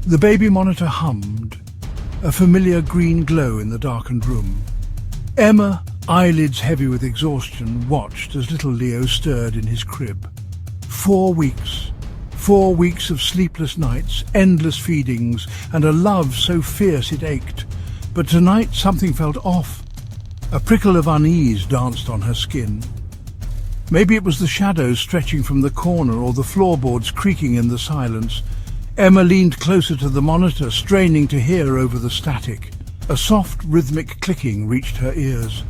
The baby monitor hummed, a familiar green glow in the darkened room. Emma, eyelids heavy with exhaustion, watched as little Leo stirred in his crib. 4 weeks. 4 weeks of sleepless nights, endless feedings, and a love so fierce it ached. But tonight something felt off. A prickle of unease danced on her skin. Maybe it was the shadows stretching from the corner or the floorboards creaking in the silence. Emma leaned closer to the monitor, straining to hear over the static. A soft, rhythmic clicking reached her ears.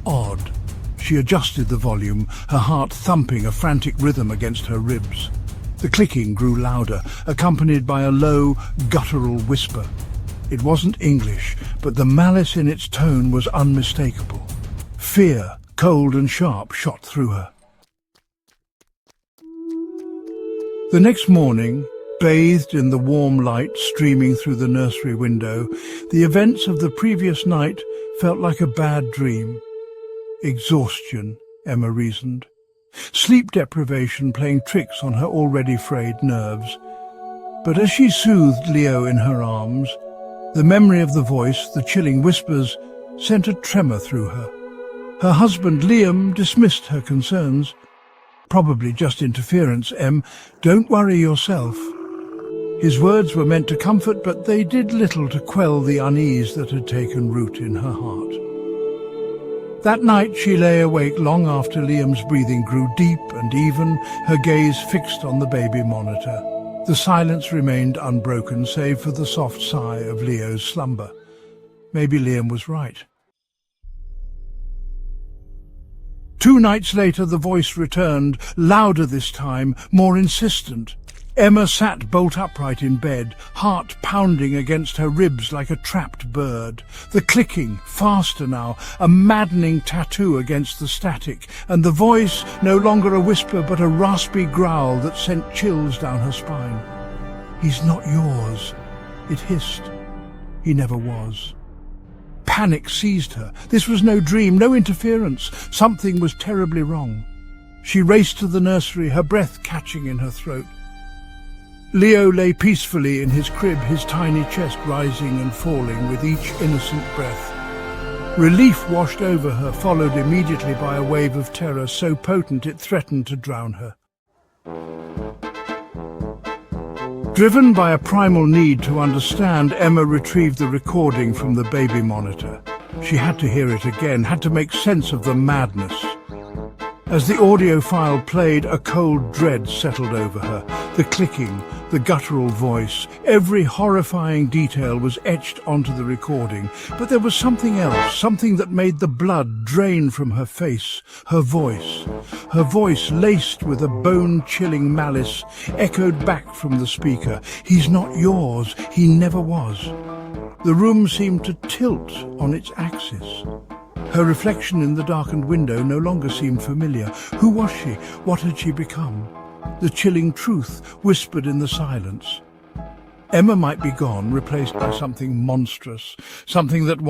Odd. She adjusted the volume, her heart thumping a frantic rhythm against her ribs. The clicking grew louder, accompanied by a low, guttural whisper. It wasn't English, but the malice in its tone was unmistakable. Fear, cold and sharp, shot through her. The next morning, bathed in the warm light streaming through the nursery window, the events of the previous night felt like a bad dream. Exhaustion, Emma reasoned. Sleep deprivation playing tricks on her already frayed nerves. But as she soothed Leo in her arms, the memory of the voice, the chilling whispers, sent a tremor through her. Her husband, Liam, dismissed her concerns. Probably just interference, Em. Don't worry yourself. His words were meant to comfort, but they did little to quell the unease that had taken root in her heart. That night she lay awake long after Liam's breathing grew deep and even, her gaze fixed on the baby monitor. The silence remained unbroken, save for the soft sigh of Leo's slumber. Maybe Liam was right. 2 nights later the voice returned, louder this time, more insistent. Emma sat bolt upright in bed, heart pounding against her ribs like a trapped bird. The clicking, faster now, a maddening tattoo against the static, and the voice no longer a whisper but a raspy growl that sent chills down her spine. "He's not yours," it hissed. He never was. Panic seized her. This was no dream, no interference. Something was terribly wrong. She raced to the nursery, her breath catching in her throat. Leo lay peacefully in his crib, his tiny chest rising and falling with each innocent breath. Relief washed over her, followed immediately by a wave of terror so potent it threatened to drown her. Driven by a primal need to understand, Emma retrieved the recording from the baby monitor. She had to hear it again, had to make sense of the madness. As the audio file played, a cold dread settled over her. The clicking, the guttural voice, every horrifying detail was etched onto the recording. But there was something else, something that made the blood drain from her face. Her voice laced with a bone-chilling malice, echoed back from the speaker. "He's not yours, he never was." The room seemed to tilt on its axis. Her reflection in the darkened window no longer seemed familiar. Who was she? What had she become? The chilling truth whispered in the silence. Emma might be gone, replaced by something monstrous, something that